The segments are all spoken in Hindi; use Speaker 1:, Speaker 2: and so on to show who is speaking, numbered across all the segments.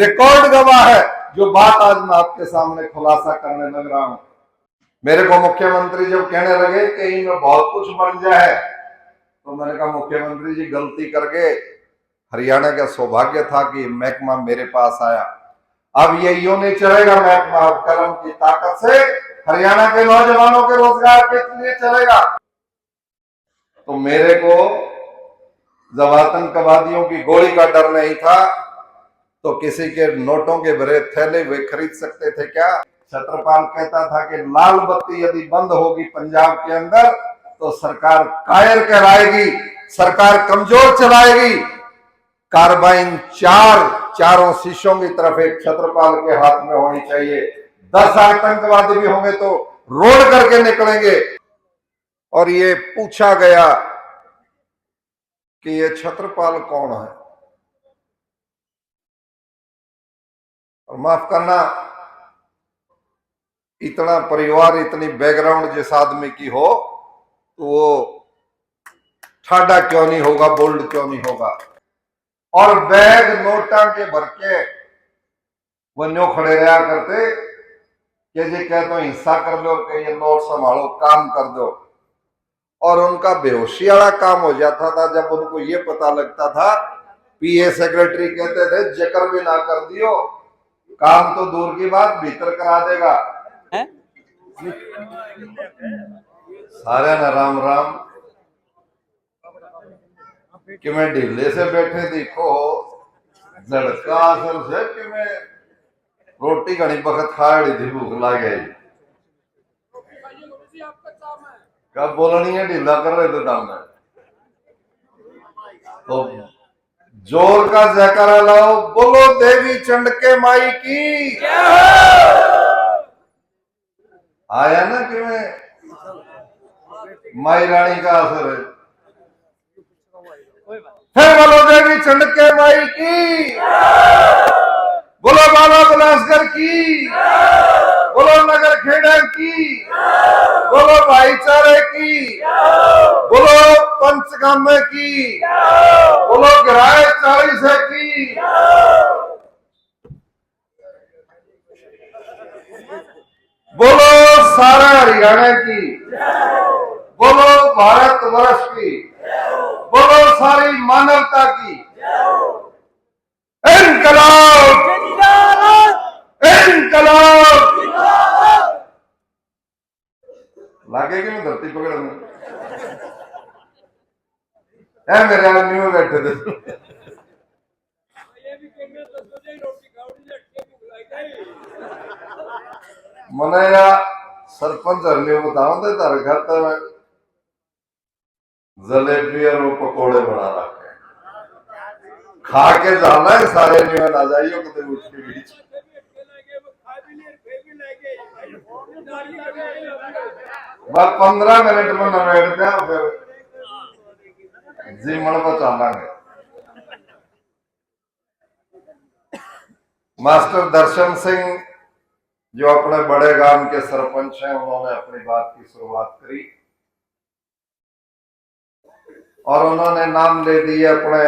Speaker 1: रिकॉर्ड गवाह है जो बात आज मैं आपके सामने खुलासा करने लग रहा हूं। मेरे को मुख्यमंत्री जब कहने लगे कि इनमें बहुत कुछ बन जाए, तो मैंने कहा मुख्यमंत्री जी गलती करके हरियाणा का सौभाग्य था कि महकमा मेरे पास आया। अब ये यूं नहीं चलेगा, महकमा कलम की ताकत से हरियाणा के नौजवानों के रोजगार के लिए चलेगा। तो मेरे को जब आतंकवादियों की गोली का डर नहीं था तो किसी के नोटों के भरे थैले वे खरीद सकते थे क्या? छत्रपाल कहता था कि लाल बत्ती यदि बंद होगी पंजाब के अंदर तो सरकार कायर कहलाएगी, सरकार कमजोर चलाएगी। कार्बाइन चारों शीशों की तरफ एक छत्रपाल के हाथ में होनी चाहिए। 10 आतंकवादी भी होंगे तो रोड करके निकलेंगे। और ये पूछा गया कि ये छत्रपाल कौन है, और माफ करना, इतना परिवार इतनी बैकग्राउंड जिस आदमी की हो तो वो ठाडा क्यों नहीं होगा, बोल्ड क्यों नहीं होगा। और बैग नोटा के भर के वो न्यो खड़े रहा करते कि जी कह तो हिस्सा कर लो, कि ये नोट संभालो, काम कर दो। और उनका बेहोशी वाला काम हो जाता था जब उनको ये पता लगता था। पीए सेक्रेटरी कहते थे जिक्र भी ना कर दियो, काम तो दूर की बात भीतर करा देगा। सारे ना राम राम कि मैं ढीले से बैठे देखो लड़का असल से कि मैं रोटी घनी बखत खाड़ी थी, भूख लग गई। कब बोलनी है, ढीला कर रहे थे दाम में। तो जोर का जयकारा लाओ, बोलो देवी चंडके माई की। आया ना कि मैं माई रानी का असर है। फिर बोलो देवी चंडके माई की, बोलो बाबा बिलासगर की, बोलो नगर खेड़ा की, बोलो भाईचारे की, बोलो पंचगामे की, बोलो गिराए 40 की, बोलो सारा हरियाणा की, बोलो भारतवर्ष की, बोलो सारी मानवता की। इनकलाब, इनकलाब। लागेगी मैं धरती पकड़ में है, मेरे आदमी में बैठे थे। मनाया सरपंच हरने बताओ दे तार घर तक जलेबी और वो पकौड़े बना रखे, खा के जाना है सारे नियन आ जाइयो कदे उठ के बीच। बस 15 मिनट में नवेड़ दिया, फिर जीवन बचा लांगे। मास्टर दर्शन सिंह जो अपने बड़े गांव के सरपंच हैं, उन्होंने अपनी बात की शुरुआत करी और उन्होंने नाम ले दिए अपने।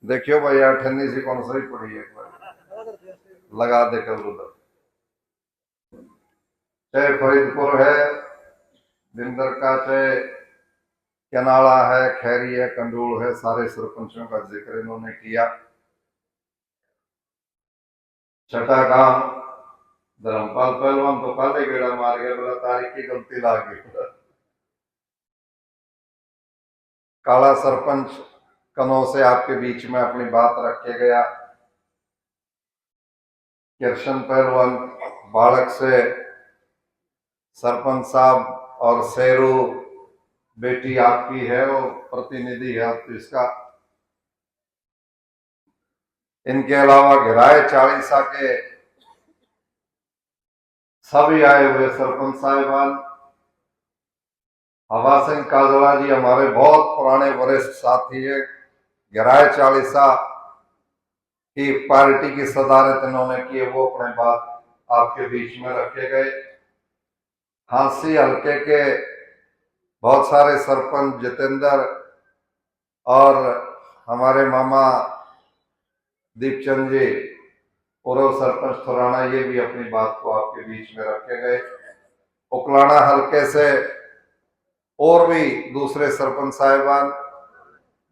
Speaker 1: देखियो भाई अठन्नी से कौन सा ही पड़ी है, एक बार लगा देकर उधर, चाहे फरीदपुर है बिंदर का, चाहे कनाड़ा है, खैरी है, कंडूल है, सारे सरपंचों का जिक्र इन्होंने किया। छठा गांव धर्मपाल पहलवान तो काले गेड़ा मार गया, बोला तारीख की गलती ला गई। काला सरपंच कनौ से आपके बीच में अपनी बात रख के गया। कृष्ण पहलवान बालक से सरपंच साहब और शेरू बेटी आपकी है, वो प्रतिनिधि है आप इसका। इनके अलावा गिराए 40 के सभी आए हुए सरपंच साहिबान। हवा सिंह काजला जी हमारे बहुत पुराने वरिष्ठ साथी है। गिराए 40 की पार्टी की सदारत इन्होंने की, वो अपने बात आपके बीच में रखे गए। हांसी हल्के के बहुत सारे सरपंच जितेंद्र और हमारे मामा दीपचंद जी पूर्व सरपंच थोराना ये भी अपनी बात को आपके बीच में रखे गए। उकलाना हल्के से और भी दूसरे सरपंच साहिबान,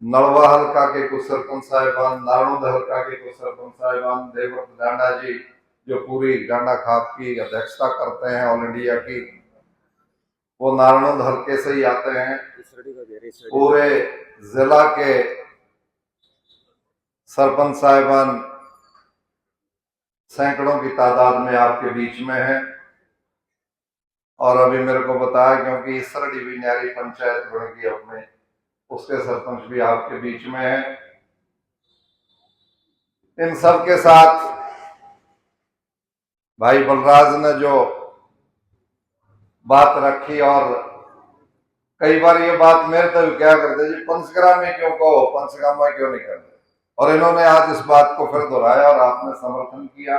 Speaker 1: नलवा हल्का के कुछ सरपंच साहिबान, नारनौंद हल्का के कुछ सरपंच साहिबान, देवव्रत डांडा जी जो पूरी डांडा खाप की अध्यक्षता करते हैं ऑल इंडिया की, वो नारनौंद हल्के से ही आते हैं। पूरे जिला के सरपंच साहिबान सैकड़ों की तादाद में आपके बीच में है। और अभी मेरे को बताया क्योंकि इसरडी भी न्यारी पंचायत बन गई अपने, उसके सरपंच भी आपके बीच में है। इन सब के साथ भाई बलराज ने जो बात रखी, और कई बार ये बात मेरे तक क्या करते जी, पंचग्राम में क्यों कहो, पंचगामा क्यों नहीं करते, और इन्होंने आज इस बात को फिर दोहराया और आपने समर्थन किया।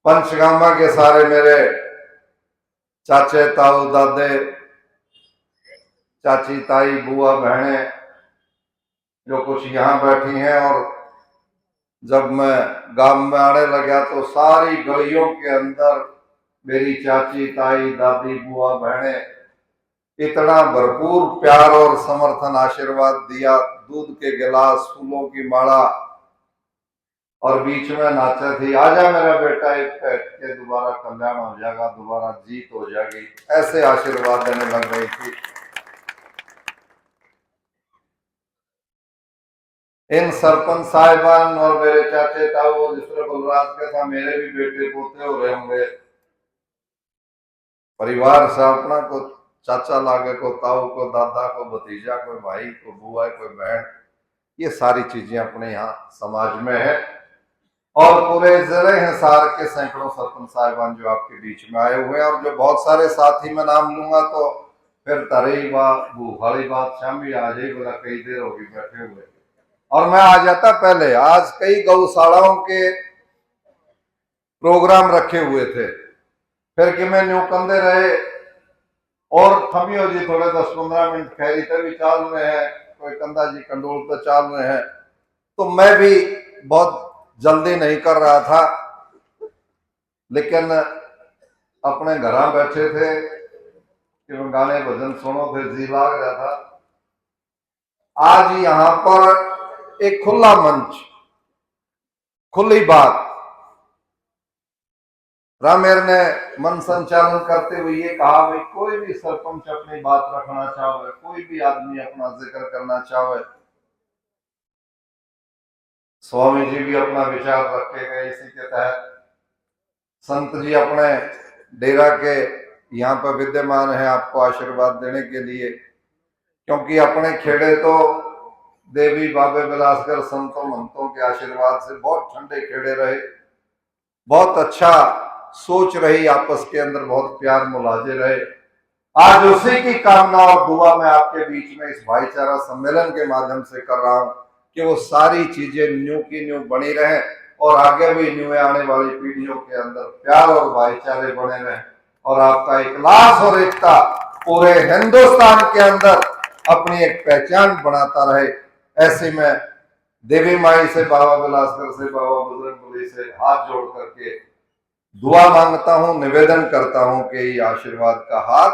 Speaker 1: पंचगामा के सारे मेरे चाचे ताऊ दादे चाची ताई बुआ बहने जो कुछ यहाँ बैठी हैं, और जब मैं गांव में आने लगा तो सारी गलियों के अंदर मेरी चाची ताई दादी बुआ बहने इतना भरपूर प्यार और समर्थन आशीर्वाद दिया, दूध के गिलास फूलों की माला, और बीच में नाचे थी आजा मेरा बेटा एक बैठ के दोबारा कल्याण हो जाएगा, दोबारा जीत हो जाएगी, ऐसे आशीर्वाद देने लग रही थी। इन सरपंच साहिबान और मेरे चाचे ताऊ जिस तरह बलराज के था, मेरे भी बेटे पोते हो रहे होंगे, परिवार से अपना को चाचा लागे को ताऊ को दादा को भतीजा को भाई को बुआ को बहन, ये सारी चीजें अपने यहाँ समाज में है। और पूरे जिले हिसार के सैकड़ों सरपंच साहिबान जो आपके बीच में आए हुए हैं, और जो बहुत सारे साथी मैं नाम लूंगा तो फिर तरी भूखाली बात शामिल आ जाएगी, बोला कई देर होगी बैठे हुए, और मैं आ जाता पहले। आज कई गौशालाओं के प्रोग्राम रखे हुए थे, फिर कि मैं न्यू कंधे रहे और थमियो जी थोड़े 10-15 मिनट खैरी तभी चाल रहे हैं, कोई कंधा जी कंडोल पे चाल रहे हैं, तो मैं भी बहुत जल्दी नहीं कर रहा था, लेकिन अपने घर बैठे थे कि गाने भजन सुनो थे, जी लाग रहा था। आज यहां पर एक खुला मंच, खुली बात, रामेर ने मन संचालन करते हुए ये कहा भाई कोई भी सरपंच अपनी बात रखना चाहे, कोई भी आदमी अपना जिक्र करना चाहे, स्वामी जी भी अपना विचार रखे गए। इसी के तहत संत जी अपने डेरा के यहाँ पर विद्यमान है आपको आशीर्वाद देने के लिए, क्योंकि अपने खेड़े तो देवी बाबे बिलासकर संतों महंतों के आशीर्वाद से बहुत ठंडे खेड़े रहे, बहुत अच्छा सोच रही, आपस के अंदर बहुत प्यार मुलाजे रहे। आज उसी की कामना और दुआ मैं आपके बीच में इस भाईचारा सम्मेलन के माध्यम से कर रहा हूं कि वो सारी चीजें न्यू की न्यू बनी रहे, और आगे भी न्यू आने वाली पीढ़ियों के अंदर प्यार और भाईचारे बने रहे, और आपका इखलास और एकता पूरे हिंदुस्तान के अंदर अपनी एक पहचान बनाता रहे। ऐसे में देवी माई से, बाबा बिलासकर से, बाबा बजरंगबली से हाथ जोड़ करके दुआ मांगता हूं, निवेदन करता हूं कि ये आशीर्वाद का हाथ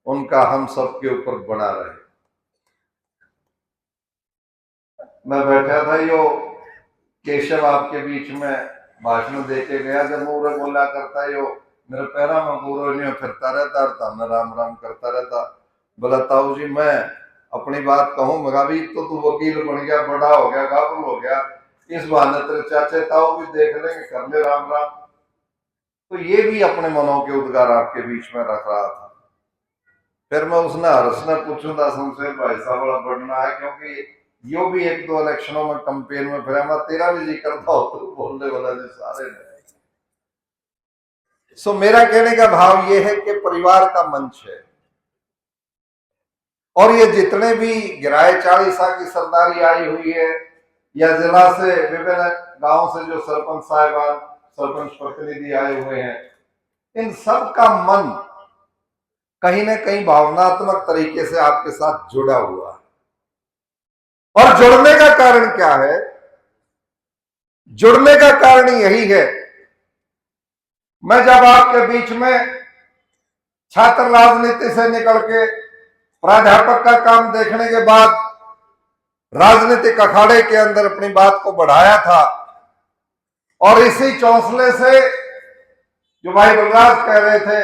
Speaker 1: उनका हम सबके ऊपर बना रहे। मैं बैठा था, यो केशव आपके बीच में भाषण देके गया, जब वो बोला करता यो मेरे पैरा में पूरा नहीं फिरता रहता, मैं राम राम करता रहता। बोला ताऊ जी मैं अपनी बात कहूं, मगा भी तो तू वकील बन गया, बड़ा हो गया, काबुल हो गया, इस बहाने तेरे चाचे ताऊ भी देख लेंगे, कर ले राम राम। तो ये भी अपने मनों के उद्गार आपके बीच में रख रहा था। फिर मैं उसने हर्ष ने पूछूंगा शमशेर भाई साहब बड़ा बढ़ना है, क्योंकि यो भी 1-2 इलेक्शनों में कंपेन में फिर मैं तेरा भी जी करता हो तो बोलने वाला जी सारे ने। सो मेरा कहने का भाव ये है कि परिवार का मंच है, और ये जितने भी गिराए 40 की सरदारी आई हुई है, या जिला से विभिन्न गांव से जो सरपंच साहिबान सरपंच प्रतिनिधि आए हुए हैं, इन सब का मन कहीं ना कहीं भावनात्मक तरीके से आपके साथ जुड़ा हुआ है। और जुड़ने का कारण क्या है? जुड़ने का कारण यही है। मैं जब आपके बीच में छात्र राजनीति से निकल के प्राध्यापक का काम देखने के बाद राजनीतिक अखाड़े के अंदर अपनी बात को बढ़ाया था, और इसी चौंसले से जो भाई बलराज कह रहे थे,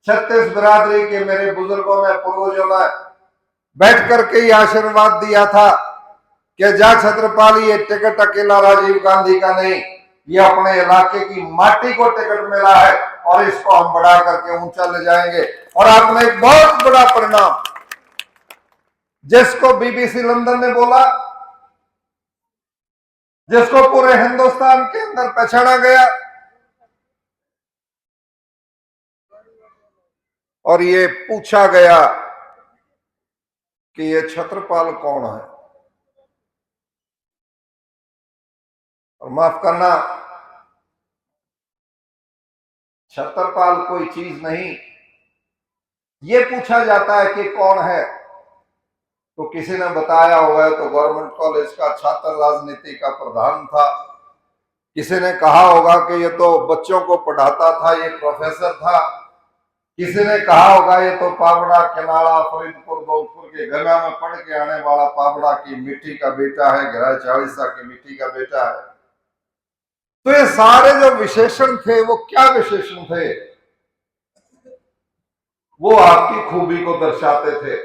Speaker 1: 36 बिरादरी के मेरे बुजुर्गों ने, पूर्वजों ने बैठ करके ये आशीर्वाद दिया था कि जा छत्रपाल, ये टिकट अकेला राजीव गांधी का नहीं, ये अपने इलाके की माटी को टिकट मिला है और इसको हम बढ़ा करके ऊंचा ले जाएंगे। और आपने एक बहुत बड़ा परिणाम, जिसको बीबीसी लंदन ने बोला, जिसको पूरे हिंदुस्तान के अंदर पहचाना गया, और ये पूछा गया कि ये छत्रपाल कौन है। और माफ करना, छत्रपाल कोई चीज नहीं। ये पूछा जाता है कि कौन है, तो किसी ने बताया होगा तो गवर्नमेंट कॉलेज का छात्र राजनीति का प्रधान था, किसी ने कहा होगा कि ये तो बच्चों को पढ़ाता था, ये प्रोफेसर था, किसी ने कहा होगा ये तो पावड़ा किनाड़ा फरीदपुर दौलपुर के गंगा में पढ़ के आने वाला पावड़ा की मिट्टी का बेटा है, गहराई 40 की मिट्टी का बेटा है। तो ये सारे जो विशेषण थे वो क्या विशेषण थे? वो आपकी खूबी को दर्शाते थे,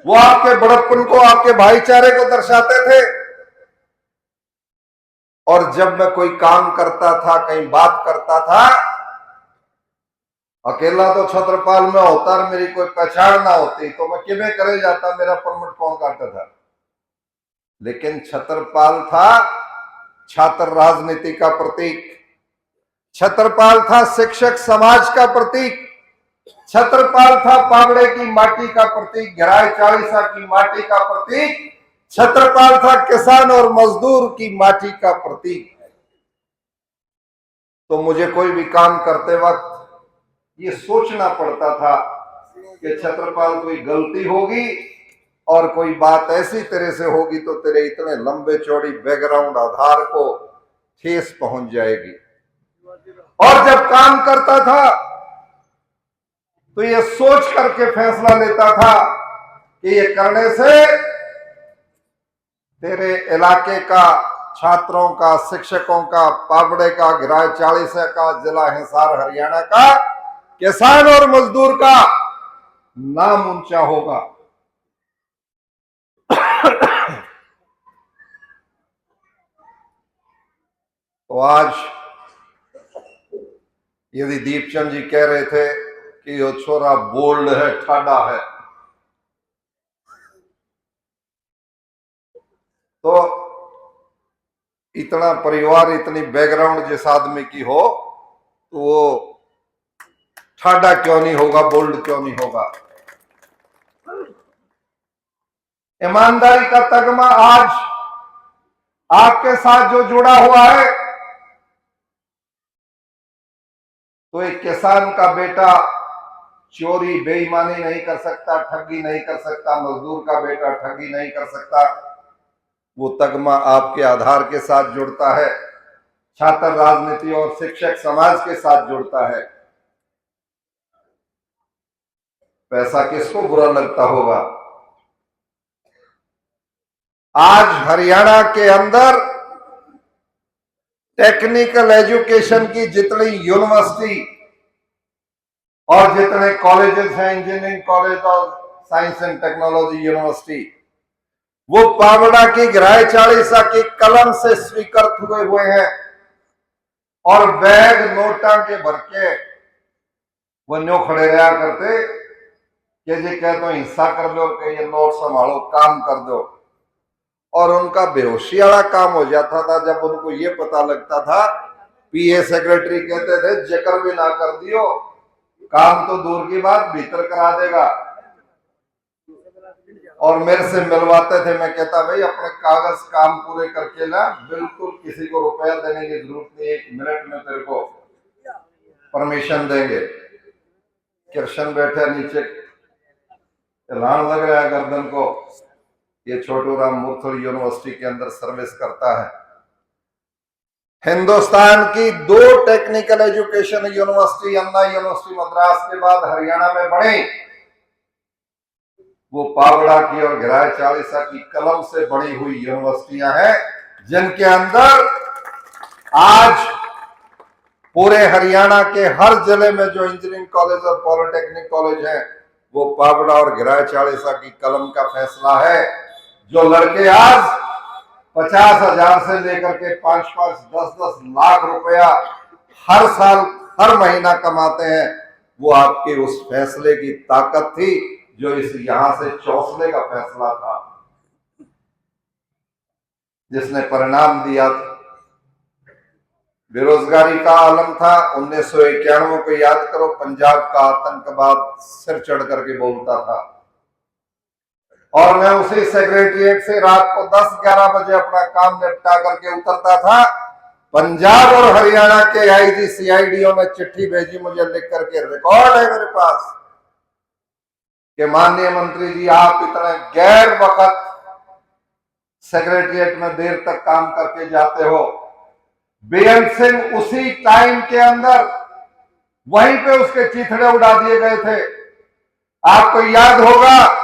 Speaker 1: वो आपके बड़प्पन को, आपके भाईचारे को दर्शाते थे। और जब मैं कोई काम करता था, कहीं बात करता था, अकेला तो छत्रपाल में होता और मेरी कोई पहचान ना होती तो मैं किमें करे जाता, मेरा परमिट कौन काटता था। लेकिन छत्रपाल था छात्र राजनीति का प्रतीक, छत्रपाल था शिक्षक समाज का प्रतीक, छत्रपाल था पावड़े की माटी का प्रतीक, गहराई 40 की माटी का प्रतीक, छत्रपाल था किसान और मजदूर की माटी का प्रतीक। तो मुझे कोई भी काम करते वक्त ये सोचना पड़ता था कि छत्रपाल कोई गलती होगी और कोई बात ऐसी तरह से होगी तो तेरे इतने लंबे चौड़ी बैकग्राउंड आधार को ठेस पहुंच जाएगी। और जब काम करता था तो ये सोच करके फैसला लेता था कि ये करने से तेरे इलाके का, छात्रों का, शिक्षकों का, पावड़े का, गहराई 40 का, जिला हिसार हरियाणा का किसान और मजदूर का नाम ऊंचा होगा। तो आज यदि दीपचंद जी कह रहे थे कि यो छोरा बोल्ड है, ठाडा है, तो इतना परिवार, इतनी बैकग्राउंड जिस आदमी की हो तो वो ठाडा क्यों नहीं होगा, बोल्ड क्यों नहीं होगा। ईमानदारी का तगमा आज आपके साथ जो जुड़ा हुआ है, तो एक किसान का बेटा चोरी बेईमानी नहीं कर सकता, ठगी नहीं कर सकता, मजदूर का बेटा ठगी नहीं कर सकता। वो तगमा आपके आधार के साथ जुड़ता है, छात्र राजनीति और शिक्षक समाज के साथ जुड़ता है। पैसा किसको बुरा लगता होगा? आज हरियाणा के अंदर टेक्निकल एजुकेशन की जितनी यूनिवर्सिटी और जितने कॉलेजेस हैं, इंजीनियरिंग कॉलेज और साइंस एंड टेक्नोलॉजी यूनिवर्सिटी, वो पावड़ा की गहराई 40 की कलम से स्वीकृत हुए हैं। और बैग नोटा के भर के वो न्यो खड़े रहा करते कि जी कह तो हिस्सा कर दो, कि ये नोट संभालो, काम कर दो। और उनका बेहोशी वाला काम हो जाता था जब उनको ये पता लगता था, पीए सेक्रेटरी कहते थे जिक्र भी ना कर दियो, काम तो दूर की बात भीतर करा देगा। और मेरे से मिलवाते थे, मैं कहता भाई अपने कागज काम पूरे करके ला, बिल्कुल किसी को रुपया देने की जरूरत नहीं, 1 मिनट में तेरे को परमिशन देंगे। कृष्ण बैठे नीचे, ऐलान लग रहा है गर्दन को, ये छोटू राम मुरथल यूनिवर्सिटी के अंदर सर्विस करता है। हिंदुस्तान की 2 टेक्निकल एजुकेशन यूनिवर्सिटी अन्ना यूनिवर्सिटी मद्रास के बाद हरियाणा में बनी, वो पावड़ा की और गिराय चालीसा की कलम से बनी हुई यूनिवर्सिटियां हैं, जिनके अंदर आज पूरे हरियाणा के हर जिले में जो इंजीनियरिंग कॉलेज और पॉलिटेक्निक कॉलेज है, वो पावड़ा और गिराय चालीसा की कलम का फैसला है। जो लड़के आज 50,000 से लेकर के 5-5, 10-10 लाख रुपया हर साल हर महीना कमाते हैं, वो आपके उस फैसले की ताकत थी, जो इस यहां से चौंसले का फैसला था, जिसने परिणाम दिया था। बेरोजगारी का आलम था। 1991 को याद करो, पंजाब का आतंकवाद सिर चढ़ करके बोलता था, और मैं उसी सेक्रेटरिएट से रात को 10-11 बजे अपना काम निपटा करके उतरता था। पंजाब और हरियाणा के आईजी सीआईडीओ ने चिट्ठी भेजी मुझे लिख करके, रिकॉर्ड है मेरे पास, कि माननीय मंत्री जी, आप इतने गैर वक्त सेक्रेटरिएट में देर तक काम करके जाते हो। बेअंत सिंह उसी टाइम के अंदर वहीं पे उसके चीथड़े उड़ा दिए गए थे। आपको याद होगा,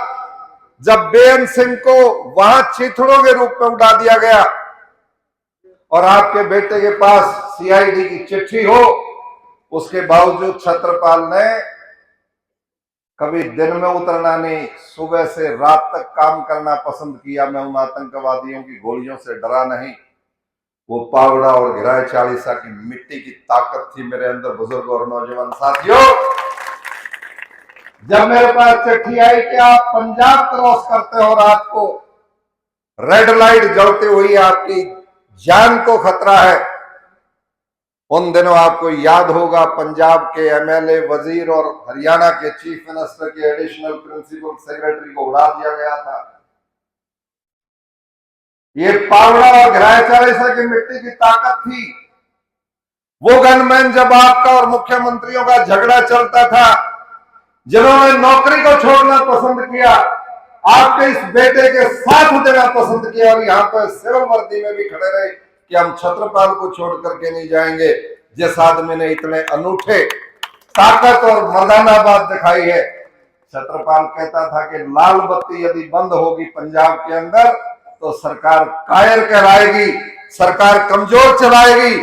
Speaker 1: जब बेअंत सिंह को वहां चीथड़ों के रूप में उड़ा दिया गया और आपके बेटे के पास सीआईडी की चिट्ठी हो, उसके बावजूद छत्रपाल ने कभी दिन में उतरना नहीं, सुबह से रात तक काम करना पसंद किया। मैं उन आतंकवादियों की गोलियों से डरा नहीं। वो पावड़ा और गिराय चालीसा की मिट्टी की ताकत थी मेरे अंदर। बुजुर्ग और नौजवान साथियों, जब मेरे पास चिट्ठी आई कि आप पंजाब क्रॉस करते हो, रात को रेड लाइट जलती हुई, आपकी जान को खतरा है, उन दिनों आपको याद होगा पंजाब के एमएलए, वजीर और हरियाणा के चीफ मिनिस्टर के एडिशनल प्रिंसिपल सेक्रेटरी को उड़ा दिया गया था। ये पावड़ा और गिराय चालीसा की मिट्टी की ताकत थी। वो गनमैन जब आपका और मुख्यमंत्रियों का झगड़ा चलता था, जिन्होंने नौकरी को छोड़ना पसंद किया, आपके इस बेटे के साथ देना पसंद किया, और यहां पर सिविल वर्दी में भी खड़े रहे कि हम छत्रपाल को छोड़ करके नहीं जाएंगे, जिस आदमी ने इतने अनूठे ताकत और मर्दाना बात दिखाई है। छत्रपाल कहता था कि लाल बत्ती यदि बंद होगी पंजाब के अंदर तो सरकार कायर कहलाएगी, सरकार कमजोर चलाएगी।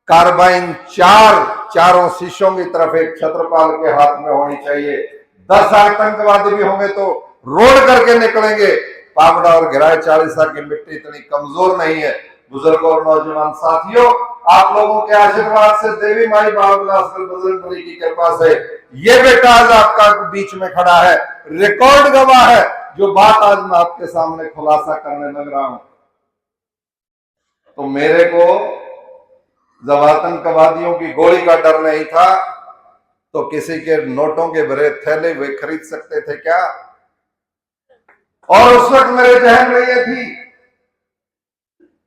Speaker 1: कार्बाइन चारों शीशों की तरफ एक छत्रपाल के हाथ में होनी चाहिए। 10 आतंकवादी भी होंगे तो रोड करके निकलेंगे। पावड़ा और गिराय चालीसा की मिट्टी इतनी कमजोर नहीं है। बुजुर्ग और नौजवान साथियों, आप लोगों के आशीर्वाद से, देवी माई बजरंगबली की कृपा से ये बेटा आज आपका बीच में खड़ा है, रिकॉर्ड गवाह है। जो बात आज मैं आपके सामने खुलासा करने लग रहा हूं, तो मेरे को जब आतंकवादियों की गोली का डर नहीं था, तो किसी के नोटों के भरे थैले वे खरीद सकते थे क्या? और उस वक्त मेरे जहन में यह थी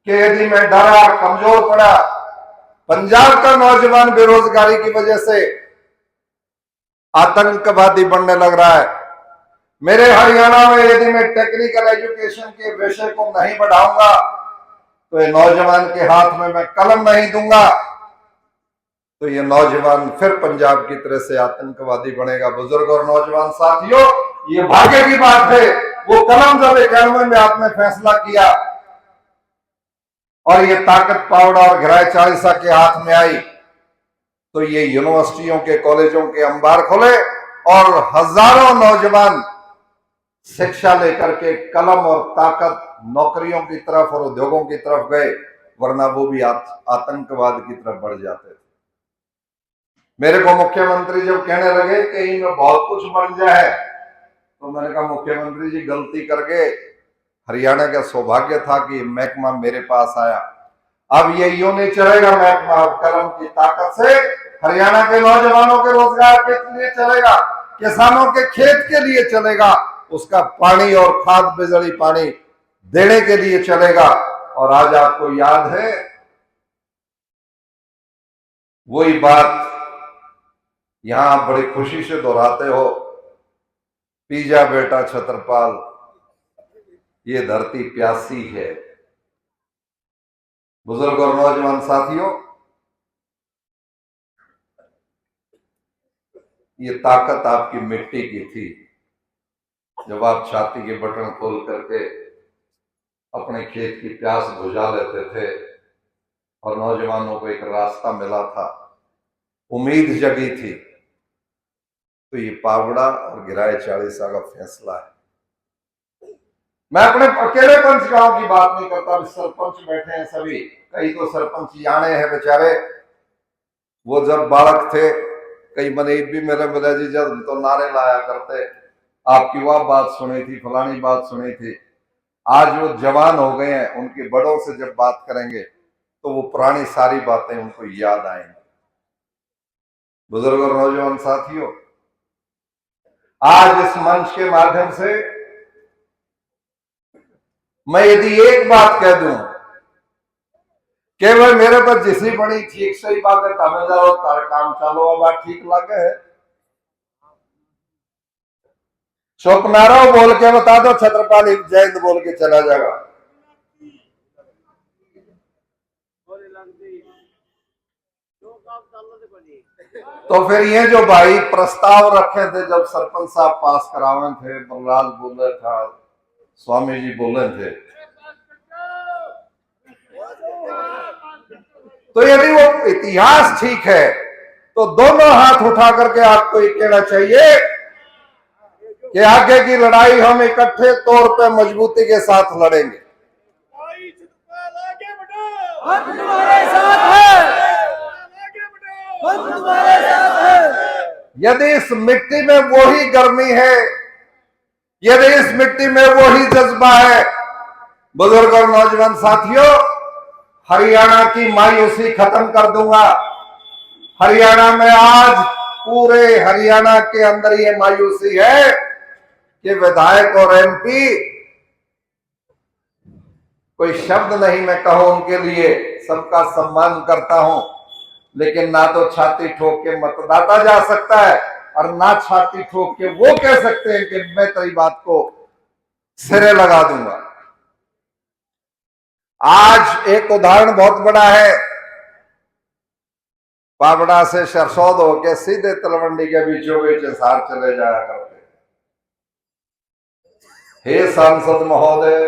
Speaker 1: कि यदि मैं डरा, कमजोर पड़ा, पंजाब का नौजवान बेरोजगारी की वजह से आतंकवादी बनने लग रहा है, मेरे हरियाणा में यदि मैं टेक्निकल एजुकेशन के विषय को नहीं बढ़ाऊंगा, तो ये नौजवान के हाथ में मैं कलम नहीं दूंगा, तो ये नौजवान फिर पंजाब की तरह से आतंकवादी बनेगा। बुजुर्ग और नौजवान साथियों, ये भाग्य की बात है। वो कलम जब 91 में आपने फैसला किया और ये ताकत पावड़ा और गिराय चालीसा के हाथ में आई, तो ये यूनिवर्सिटियों के, कॉलेजों के अंबार खोले और हजारों नौजवान शिक्षा लेकर के कलम और ताकत नौकरियों की तरफ और उद्योगों की तरफ गए, वरना वो भी आतंकवाद की तरफ बढ़ जाते थे। मेरे को मुख्यमंत्री जब कहने लगे कि इनमें बहुत कुछ बन जाए, तो मैंने कहा मुख्यमंत्री जी गलती करके, हरियाणा का सौभाग्य था कि महकमा मेरे पास आया। अब ये यूं नहीं चलेगा, महकमा कलम की ताकत से हरियाणा के नौजवानों के रोजगार के लिए चलेगा, किसानों के खेत के लिए चलेगा, उसका पानी और खाद बिजली पानी देने के लिए चलेगा। और आज आपको याद है वही बात यहां आप बड़ी खुशी से दोहराते हो, पीजा बेटा छत्रपाल, ये धरती प्यासी है। बुजुर्ग और नौजवान साथियों, ये ताकत आपकी मिट्टी की थी जब आप छाती के बटन खोल करके अपने खेत की प्यास बुझा लेते थे और नौजवानों को एक रास्ता मिला था, उम्मीद जगी थी। तो ये पावड़ा और गिराए चालीसा का फैसला है। मैं अपने अकेले पंच गांव की बात नहीं करता, सरपंच बैठे हैं सभी, कई तो सरपंच जाने हैं बेचारे। वो जब बालक थे, कई मनीब भी मेरे मिले जी, जब तो नारे लाया करते, आपकी वह बात सुनी थी, फलानी बात सुनी थी। आज वो जवान हो गए हैं, उनके बड़ों से जब बात करेंगे तो वो पुरानी सारी बातें उनको याद आएंगी। बुजुर्ग और नौजवान साथियों, आज इस मंच के माध्यम से मैं यदि एक बात कह दूं कि भाई मेरे पर जिसी बड़ी ठीक सही बात है, तमें जाओ तार काम चालो, अब बात ठीक लगे है, चुप ना रहो, बोल के बता दो, छत्रपाल जय हिंद बोल के चला जाएगा। तो फिर ये जो भाई प्रस्ताव रखे थे, जब सरपंच साहब पास करावे थे, बलराज बोले था, स्वामी जी बोले थे, तो यदि वो इतिहास ठीक है तो दोनों हाथ उठा करके आपको ये कहना चाहिए कि आगे की लड़ाई हम इकट्ठे तौर पे मजबूती के साथ लड़ेंगे।
Speaker 2: हम तुम्हारे साथ हैं, हम तुम्हारे साथ हैं।
Speaker 1: यदि इस मिट्टी में वही गर्मी है, यदि इस मिट्टी में वही जज्बा है, बुजुर्ग और नौजवान साथियों, हरियाणा की मायूसी खत्म कर दूंगा। हरियाणा में आज पूरे हरियाणा के अंदर ये मायूसी है कि विधायक और एमपी, कोई शब्द नहीं मैं कहूं उनके लिए, सबका सम्मान करता हूं, लेकिन ना तो छाती ठोक के मतदाता जा सकता है और ना छाती ठोक के वो कह सकते हैं कि मैं तेरी बात को सिरे लगा दूंगा। आज एक उदाहरण बहुत बड़ा है, पावड़ा से सरसौद होके सीधे तलवंडी के बीचों बीच हिसार चले जाया करते। हे सांसद महोदय,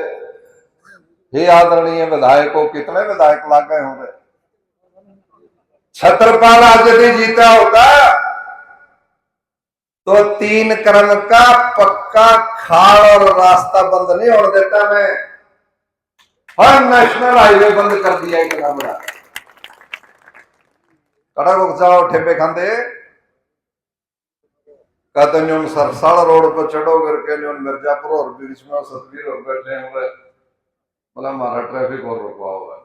Speaker 1: हे आदरणीय विधायकों, कितने विधायक लाग गए होंगे। छत्रपाल आज यदि जीता होता तो 3 करोड़ का पक्का खाड़ और रास्ता बंद नहीं होने देता मैं, हर नेशनल हाईवे बंद कर दिया इतना बड़ा। कड़क जाओ ठेपे खांदे कहते न्यून सरसाल रोड पर चढ़ो करके न्यून मिर्जापुर और बीच में सतबीर और बैठे हुए, मतलब हमारा ट्रैफिक और रुकवा हुआ है,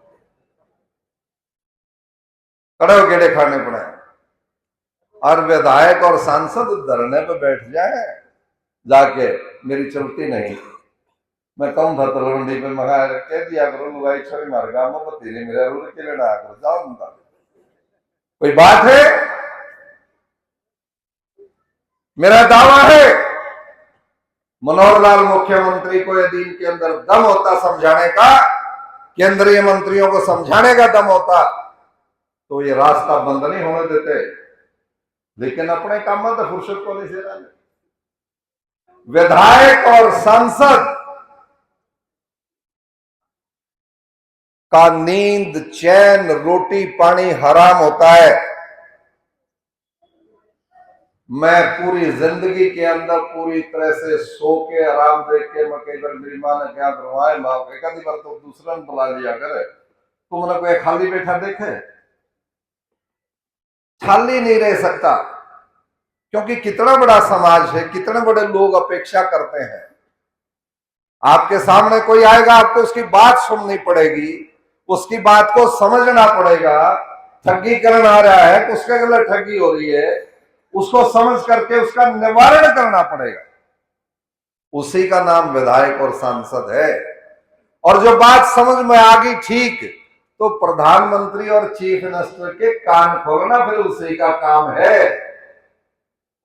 Speaker 1: कड़क गेड़े खाने पड़े। और विधायक और सांसद धरने पे बैठ जाए जाके, मेरी चलती नहीं, मैं कहूं था तलवंडी पे मंगा कह दिया करो, लुगाई छोरी मार गांव में बतीले मेरा रूल के लिए ना करो, जाओ उनका कोई बात है। मेरा दावा है मनोहर लाल मुख्यमंत्री को यदि इनके अंदर दम होता समझाने का, केंद्रीय मंत्रियों को समझाने का दम होता, तो ये रास्ता बंद नहीं होने देते। लेकिन अपने काम में तो फुर्सत को नहीं से रहा। विधायक और सांसद का नींद, चैन, रोटी पानी हराम होता है। मैं पूरी जिंदगी के अंदर पूरी तरह से सो के आराम देख के, मैं कई बार मेरी मां ने क्या करवाए, मां एक आधी बार तो दूसरा ने बुला लिया करे, तुमने कोई खाली बैठा देखे, खाली नहीं रह सकता, क्योंकि कितना बड़ा समाज है, कितने बड़े लोग अपेक्षा करते हैं। आपके सामने कोई आएगा, आपको उसकी बात सुननी पड़ेगी, उसकी बात को समझना पड़ेगा। ठगीकरण आ रहा है, उसके गलत ठगी हो रही है, उसको समझ करके उसका निवारण करना पड़ेगा। उसी का नाम विधायक और सांसद है। और जो बात समझ में आ गई ठीक, तो प्रधानमंत्री और चीफ मिनिस्टर के कान खोलना फिर उसी का काम है।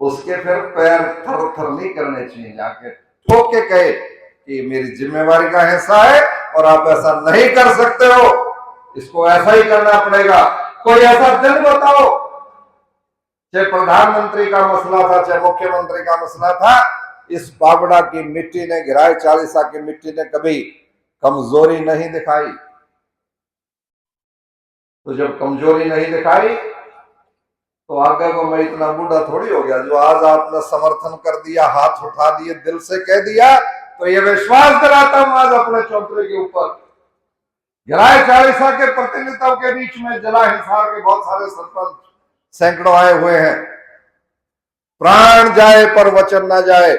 Speaker 1: उसके फिर पैर थर थर नहीं करने चाहिए, जाके ठोक के कहे कि मेरी जिम्मेवारी का हिस्सा है और आप ऐसा नहीं कर सकते हो। इसको ऐसा ही करना पड़ेगा। कोई ऐसा दिन बताओ, चाहे प्रधानमंत्री का मसला था, चाहे मुख्यमंत्री का मसला था, इस बावड़ा की मिट्टी ने, घिराई चालीसा की मिट्टी ने कभी कमजोरी नहीं दिखाई। तो जब कमजोरी नहीं दिखाई तो आगे को मैं इतना बूढ़ा थोड़ी हो गया। जो आज आपने समर्थन कर दिया, हाथ उठा दिए, दिल से कह दिया, तो ये विश्वास दिलाता हूं आज अपने चौतरे के ऊपर, घिराई चालीसा के प्रतिनिधित्व के बीच में जिला हिसार के बहुत सारे सरपंच सैकड़ों आए हुए हैं। प्राण जाए पर वचन ना जाए।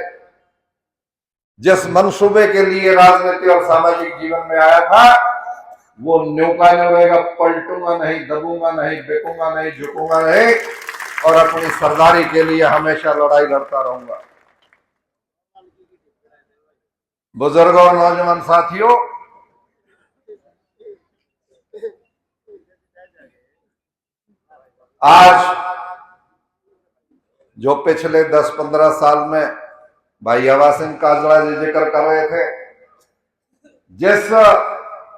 Speaker 1: जिस मंसूबे के लिए राजनीति और सामाजिक जीवन में आया था, वो न्योका नहीं रहेगा। पलटूंगा नहीं, दबूंगा नहीं, बेकूंगा नहीं, झुकूंगा नहीं, और अपनी सरदारी के लिए हमेशा लड़ाई लड़ता रहूंगा। बुजुर्गों और नौजवान साथियों, आज जो पिछले 10-15 साल में भाई हवा सिंह काजड़ा जी जिक्र कर रहे थे, जिस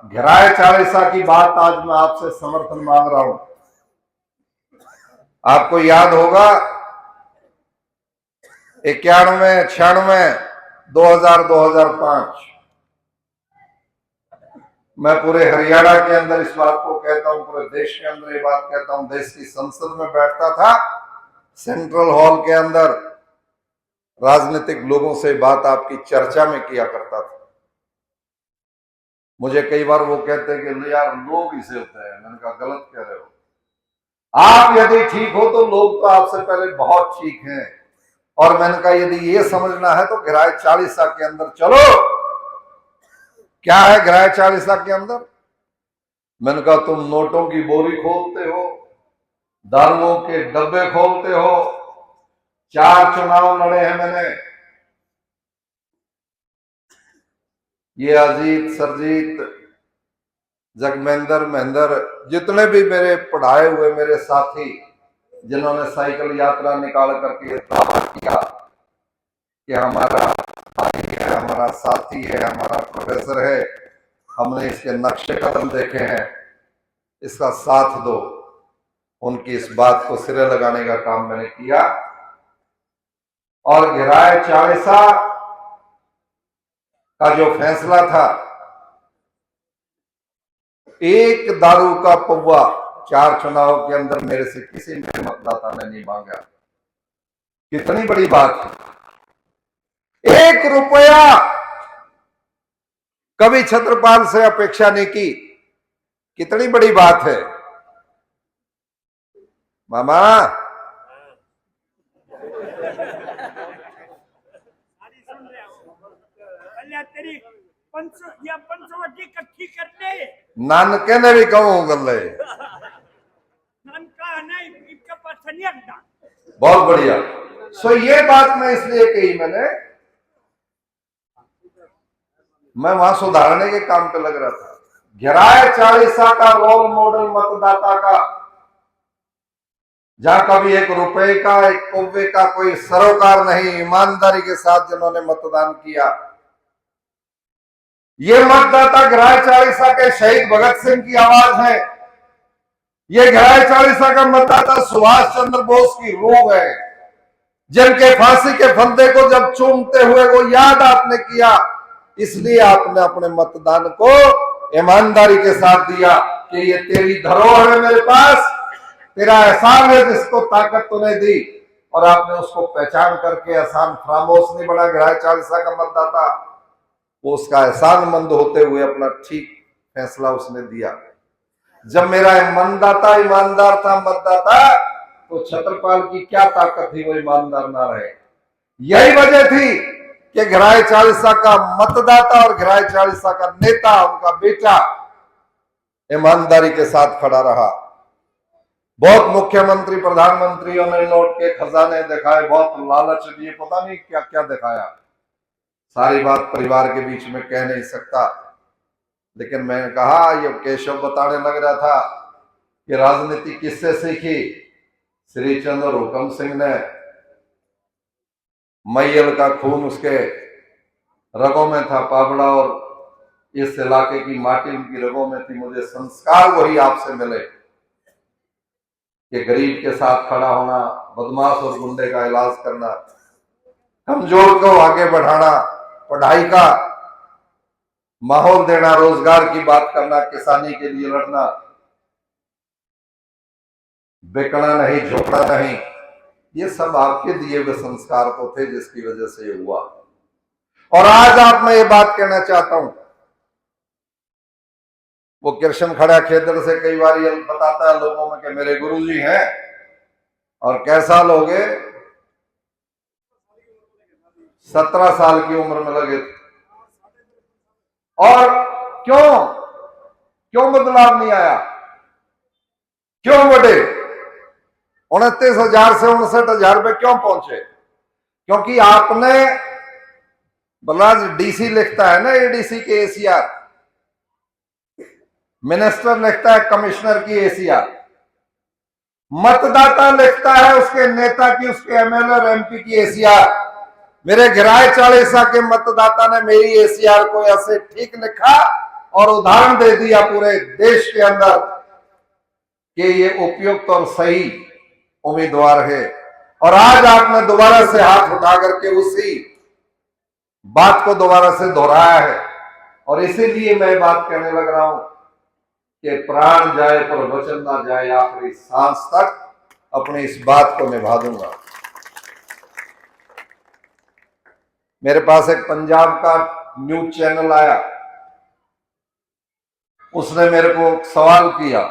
Speaker 1: घिराई चालीसा की बात आज मैं आपसे समर्थन मांग रहा हूं। आपको याद होगा 91, 96, 2000, 2005 मैं पूरे हरियाणा के अंदर इस बात को कहता हूं, पूरे देश के अंदर ये बात कहता हूं, देश की संसद में बैठता था, सेंट्रल हॉल के अंदर राजनीतिक लोगों से बात आपकी चर्चा में किया करता था। मुझे कई बार वो कहते कि यार लोग इसे होते हैं। मैंने कहा गलत कह रहे हो। आप यदि ठीक हो तो लोग तो आपसे पहले बहुत ठीक हैं। और मैंने कहा यदि ये समझना है तो घिराई चालीसा के अंदर चलो। क्या है घिराई चालीसा के अंदर? मैंने कहा तुम नोटों की बोरी खोलते हो, दारुओं के डब्बे खोलते हो। 4 चुनाव लड़े हैं मैंने। ये अजीत, सरजीत, जगमेंद्र, महेंद्र, जितने भी मेरे पढ़ाए हुए मेरे साथी जिन्होंने साइकिल यात्रा निकाल करके दावा किया कि हमारा भाई है, हमारा साथी है, हमारा प्रोफेसर है, हमने इसके नक्शे कदम देखे हैं, इसका साथ दो, उनकी इस बात को सिरे लगाने का काम मैंने किया। और घिराई चालीसा का जो फैसला था, एक दारू का पौवा 4 चुनाव के अंदर मेरे से किसी मेरे मतदाता ने नहीं मांगा। कितनी बड़ी बात है। 1 रुपया कभी छत्रपाल से अपेक्षा नहीं की। कितनी बड़ी बात है मामा।
Speaker 2: तेरी पंचवटी इकट्ठी करते
Speaker 1: नानके ने भी कहूं गले
Speaker 2: नानका नहीं, इनका पास नहीं आता।
Speaker 1: बहुत बढ़िया। सो ये बात मैं इसलिए कही मैं वहां सुधारने के काम पे लग रहा था। घिराई चालीसा का रोल मॉडल मतदाता का, जहां कभी 1 रुपए का, 1 कौवे का कोई सरोकार नहीं, ईमानदारी के साथ जिन्होंने मतदान किया, ये मतदाता घिराई चालीसा के शहीद भगत सिंह की आवाज है। ये घिराई चालीसा का मतदाता सुभाष चंद्र बोस की रूह है, जिनके फांसी के फंदे को जब चूमते हुए वो याद आपने किया, इसलिए आपने अपने मतदान को ईमानदारी के साथ दिया कि ये तेरी धरोहर है मेरे पास, तेरा एहसान है जिसको ताकत तूने दी, और आपने उसको पहचान करके एहसान फरामोश नहीं बढ़ा। घिराई चालीसा का मतदाता वो उसका एहसानमंद होते हुए अपना ठीक फैसला उसने दिया। जब मेरा मतदाता ईमानदार था मतदाता, तो छत्रपाल की क्या ताकत थी वो ईमानदार ना रहे। यही वजह थी कि घिराई चालीसा का मतदाता और घिराई चालीसा का नेता, उनका बेटा ईमानदारी के साथ खड़ा रहा। बहुत मुख्यमंत्री, प्रधानमंत्रियों ने नोट के खजाने दिखाए, बहुत लालच दिए, पता नहीं क्या क्या दिखाया। सारी बात परिवार के बीच में कह नहीं सकता, लेकिन मैंने कहा, ये केशव बताने लग रहा था कि राजनीति किससे सीखी। श्री चंद्र हुकम सिंह ने, मैयल का खून उसके रगों में था, पाबड़ा और इस इलाके की माटी उनकी रगों में थी। मुझे संस्कार वही आपसे मिले कि गरीब के साथ खड़ा होना, बदमाश और गुंडे का इलाज करना, कमजोर को आगे बढ़ाना, पढ़ाई का माहौल देना, रोजगार की बात करना, किसानी के लिए लड़ना, बेकना नहीं, झोंकना नहीं, ये सब आपके दिए हुए संस्कार को थे जिसकी वजह से ये हुआ। और आज आप मैं ये बात कहना चाहता हूं, वो कृष्ण खड़ा खेदर से कई बार ये बताता है लोगों में कि मेरे गुरुजी हैं, और कैसा लोगे 17 साल की उम्र में लगे थे। और क्यों बदलाव नहीं आया, क्यों बढ़े? 29,000 से 59,000 पे क्यों पहुंचे? क्योंकि आपने बलराज डीसी लिखता है ना, एडीसी के एसीआर, मिनिस्टर लिखता है कमिश्नर की एसीआर, मतदाता लिखता है उसके नेता की, उसके एमएलए और एमपी की एसीआर। मेरे गिराए चालीसा के मतदाता ने मेरी एसीआर को ऐसे ठीक लिखा और उदाहरण दे दिया पूरे देश के अंदर कि ये उपयुक्त और सही उम्मीदवार है। और आज आपने दोबारा से हाथ उठा करके उसी बात को दोबारा से दोहराया है। और इसीलिए मैं बात कहने लग रहा हूं कि प्राण जाए पर वचन ना जाए, आखिरी सांस तक अपनी इस बात को निभा दूंगा। मेरे पास एक पंजाब का न्यूज चैनल आया, उसने मेरे को सवाल किया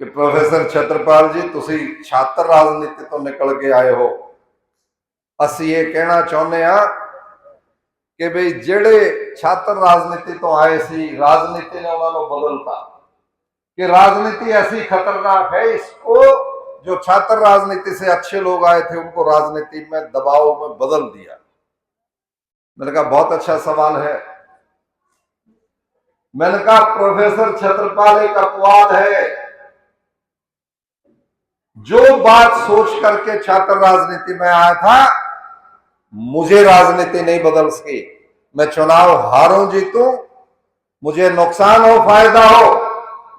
Speaker 1: कि प्रोफेसर छत्रपाल जी तुसी छात्र राजनीति तो निकल के आए हो, असी ये कहना चाहते हैं कि भाई जेड़े छात्र राजनीति तो आए सी, राजनीति ने उन्होंने बदलता कि राजनीति ऐसी खतरनाक है, इसको जो छात्र राजनीति से अच्छे लोग आए थे उनको राजनीति में दबाव में बदल दिया। मैंने कहा बहुत अच्छा सवाल है। मैंने कहा प्रोफेसर छत्रपाल एक अपवाद है, जो बात सोच करके छात्र राजनीति में आया था, मुझे राजनीति नहीं बदल सकी। मैं चुनाव हारूं जीतूं, मुझे नुकसान हो फायदा हो,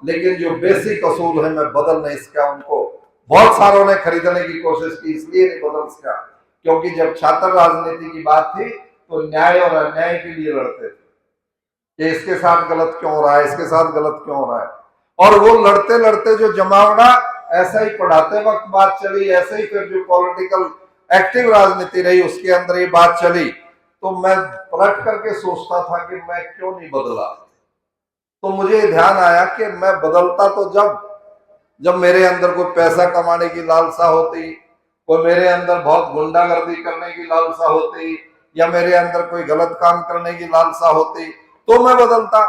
Speaker 1: लेकिन जो बेसिक असूल है मैं बदल नहीं सका उनको। बहुत सारों ने खरीदने की कोशिश की, इसलिए नहीं बदल सका क्योंकि जब छात्र राजनीति की बात थी तो न्याय और अन्याय के लिए लड़ते थे कि इसके साथ गलत क्यों हो रहा है, इसके साथ गलत क्यों हो रहा है। और वो लड़ते लड़ते जो जमावड़ा, ऐसा ही पढ़ाते वक्त बात चली, ऐसे ही फिर जो पॉलिटिकल एक्टिव राजनीति रही उसके अंदर ये बात चली। तो मैं पलट करके सोचता था कि मैं क्यों नहीं बदला। तो मुझे ध्यान आया कि मैं बदलता तो जब मेरे अंदर कोई पैसा कमाने की लालसा होती, कोई मेरे अंदर बहुत गुंडागर्दी करने की लालसा होती, या मेरे अंदर कोई गलत काम करने की लालसा होती, तो मैं बदलता।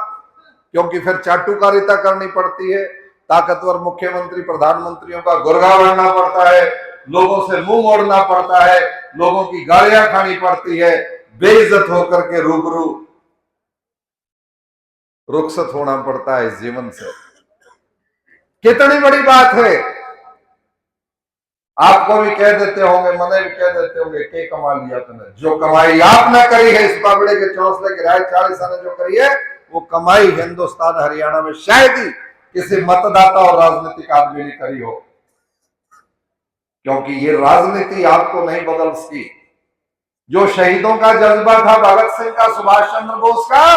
Speaker 1: क्योंकि फिर चाटुकारिता करनी पड़ती है, ताकतवर मुख्यमंत्री प्रधानमंत्रियों का गुर्गा बनना पड़ता है, लोगों से मुंह मोड़ना पड़ता है, लोगों की गालियां खानी पड़ती है, बेइज्जत होकर के रूबरू रुखसत होना पड़ता है इस जीवन से। कितनी बड़ी बात है। आपको भी कह देते होंगे, मने भी कह देते होंगे के कमा लिया तुमने, जो कमाई आपने करी है इस बाबड़े के चौंसले गिराए 40 ने जो करी है वो कमाई हिंदुस्तान हरियाणा में शायद ही किसी मतदाता और राजनीतिक आदमी ने करी हो, क्योंकि ये राजनीति आपको नहीं बदल सकी। जो शहीदों का जज्बा था भगत सिंह का, सुभाष चंद्र बोस का,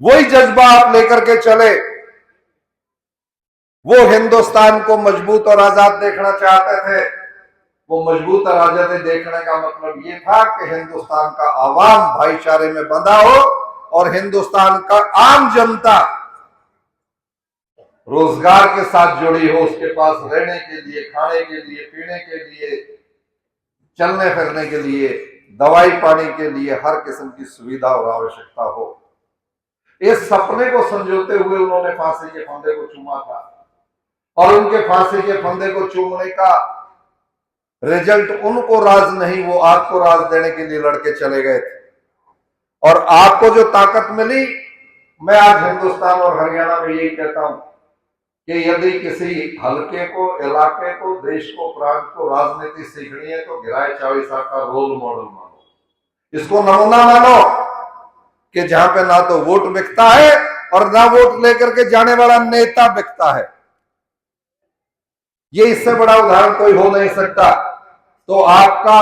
Speaker 1: वही जज्बा आप लेकर के चले। वो हिंदुस्तान को मजबूत और आजाद देखना चाहते थे। वो मजबूत और आजादी देखने का मतलब ये था कि हिंदुस्तान का आवाम भाईचारे में बंधा हो और हिंदुस्तान का आम जनता रोजगार के साथ जुड़ी हो, उसके पास रहने के लिए, खाने के लिए, पीने के लिए, चलने फिरने के लिए, दवाई पानी के लिए हर किस्म की सुविधा और आवश्यकता हो। इस सपने को संजोते हुए उन्होंने फांसी के फंदे को चूमा था, और उनके फांसी के फंदे को चूमने का रिजल्ट उनको राज नहीं, वो आग को राज देने के लिए लड़के चले गए थे। और आपको जो ताकत मिली, मैं आज हिंदुस्तान और हरियाणा में यही कहता हूं कि यदि किसी हलके को, इलाके को, देश को, प्रांत को राजनीति सीखनी है तो गिराए चालीसा का रोल मॉडल मानो। इसको नमूना मानो कि जहां पे ना तो वोट बिकता है और ना वोट लेकर के जाने वाला नेता बिकता है। ये इससे बड़ा उदाहरण कोई हो नहीं सकता। तो आपका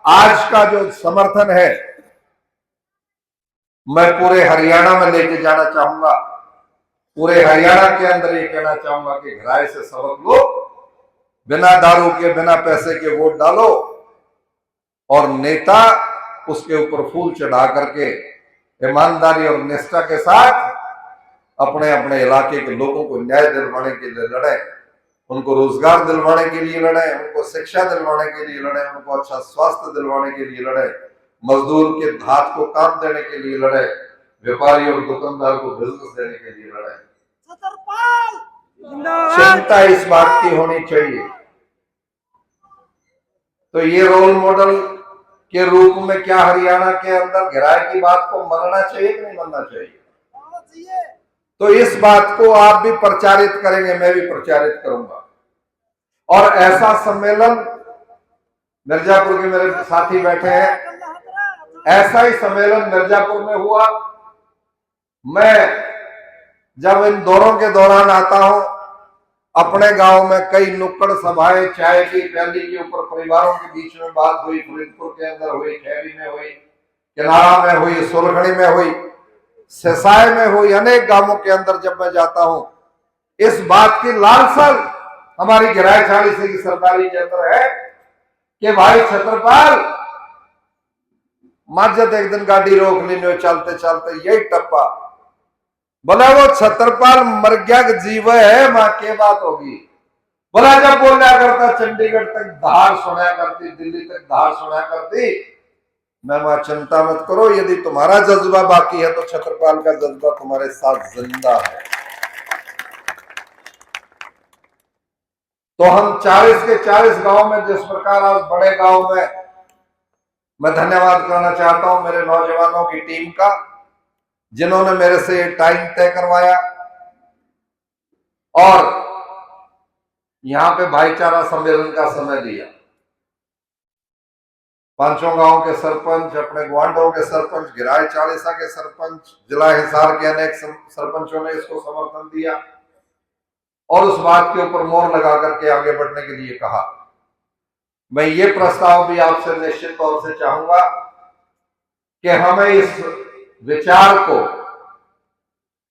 Speaker 1: आज का जो समर्थन है, मैं पूरे हरियाणा में लेके जाना चाहूंगा। पूरे हरियाणा के अंदर ये कहना चाहूंगा कि घराए से सबक लो, बिना दारू के बिना पैसे के वोट डालो और नेता उसके ऊपर फूल चढ़ा करके ईमानदारी और निष्ठा के साथ अपने अपने इलाके के लोगों को न्याय दिलवाने के लिए लड़े, उनको रोजगार दिलवाने के लिए लड़े, उनको शिक्षा दिलवाने के लिए लड़े, उनको अच्छा स्वास्थ्य दिलवाने के लिए लड़े, मजदूर के हाथ को काम देने के लिए लड़े, व्यापारी और दुकानदार को बिजनेस देने के लिए लड़े। चिंता इस बात की होनी चाहिए। तो ये रोल मॉडल के रूप में क्या हरियाणा के अंदर घिराए की बात को मानना चाहिए कि नहीं मानना चाहिए? तो इस बात को आप भी प्रचारित करेंगे, मैं भी प्रचारित करूंगा। और ऐसा सम्मेलन, मिर्जापुर के मेरे साथी बैठे हैं, ऐसा ही सम्मेलन मिर्जापुर में हुआ। मैं जब इन दौरों के दौरान आता हूं, अपने गांव में कई नुक्कड़ सभाएं, चाय की प्याली के ऊपर परिवारों के बीच में बात हुई, फरीदपुर के अंदर हुई, खैरी में हुई, किनारा में हुई, सुलखड़ी में हुई, सिसाई में हुई, अनेक गांवों के अंदर जब मैं जाता हूं, इस बात की लालसा हमारी घिराए चालीसे की सरदारी के अंदर है कि भाई छत्रपाल मस्जिद एक दिन गाड़ी रोक ली, चलते चलते यही टप्पा बोला, वो छत्रपाल मर गया जीव है, मां के बात होगी। बोला जब बोला करता चंडीगढ़ तक धार सुना करती, दिल्ली तक धार सुना करती, मैं मां चिंता मत करो, यदि तुम्हारा जज्बा बाकी है तो छत्रपाल का जज्बा तुम्हारे साथ जिंदा है। तो हम 40 के 40 गांव में जिस प्रकार आज बड़े गांव में, मैं धन्यवाद करना चाहता हूं मेरे नौजवानों की टीम का, जिन्होंने मेरे से टाइम तय करवाया और यहां पे भाईचारा सम्मेलन का समय दिया। पांचों गांव के सरपंच, अपने ग्वांडों के सरपंच, घिराए चालीसा के सरपंच, जिला हिसार के अनेक सरपंचों ने इसको समर्थन दिया और उस बात के ऊपर मोहर लगा करके आगे बढ़ने के लिए कहा। मैं ये प्रस्ताव भी आपसे निश्चित तौर से चाहूंगा कि हमें इस विचार को,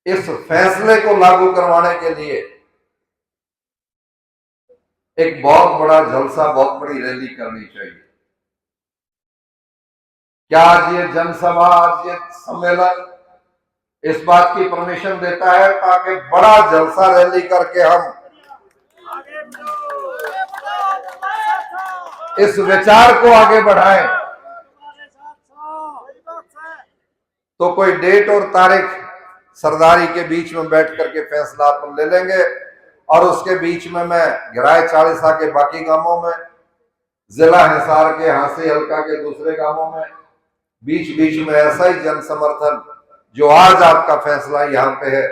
Speaker 1: इस फैसले को लागू करवाने के लिए एक बहुत बड़ा जलसा, बहुत बड़ी रैली करनी चाहिए। क्या आज ये जनसभा, आज ये सम्मेलन इस बात की परमिशन देता है ताकि बड़ा जलसा रैली करके हम इस विचार को आगे बढ़ाएं? तो कोई डेट और तारीख सरदारी के बीच में बैठ करके फैसला अपन ले लेंगे और उसके बीच में मैं घिराए चालीसा के बाकी गांवों में, जिला हिसार के हांसी हल्का के दूसरे गांवों में बीच बीच में ऐसा ही जन समर्थन जो आज आपका फैसला यहाँ पे है,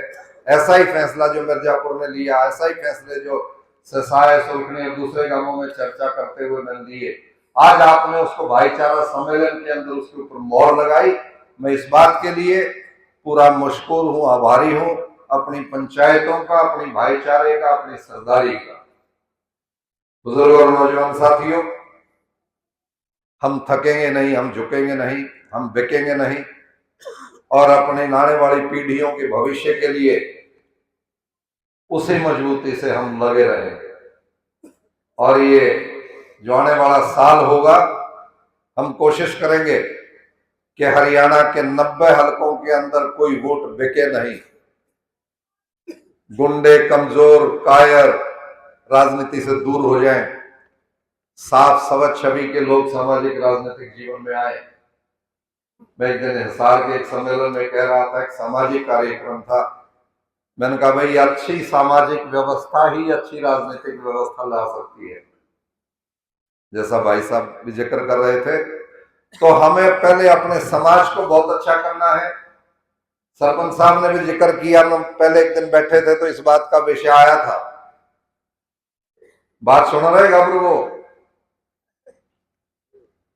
Speaker 1: ऐसा ही फैसला जो मिर्जापुर ने लिया, ऐसा ही फैसले जो सिसाई, सुलखनी और दूसरे गांवों में चर्चा करते हुए मैंने लिए, आज आपने उसको भाईचारा सम्मेलन के अंदर उसके ऊपर मोहर लगाई। मैं इस बात के लिए पूरा मशकूर हूं, आभारी हूं अपनी पंचायतों का, अपनी भाईचारे का, अपनी सरदारी का। बुजुर्ग और नौजवान साथियों, हम थकेंगे नहीं, हम झुकेंगे नहीं, हम बिकेंगे नहीं और अपने आने वाली पीढ़ियों के भविष्य के लिए उसी मजबूती से हम लगे रहेंगे। और ये जो आने वाला साल होगा, हम कोशिश करेंगे कि हरियाणा के 90 हलकों के अंदर कोई वोट बिके नहीं। गुंडे, कमजोर, कायर राजनीति से दूर हो जाएं, साफ स्वच्छ छवि के लोग सामाजिक राजनीतिक जीवन में आए। मैं एक दिन हिसार के एक सम्मेलन में कह रहा था, एक सामाजिक कार्यक्रम था, मैंने कहा भाई अच्छी सामाजिक व्यवस्था ही अच्छी राजनीतिक व्यवस्था ला सकती है। जैसा भाई साहब भी जिक्र कर रहे थे, तो हमें पहले अपने समाज को बहुत अच्छा करना है। सरपंच साहब ने भी जिक्र किया, हम पहले एक दिन बैठे थे तो इस बात का विषय आया था, बात सुन रहे घबरू वो,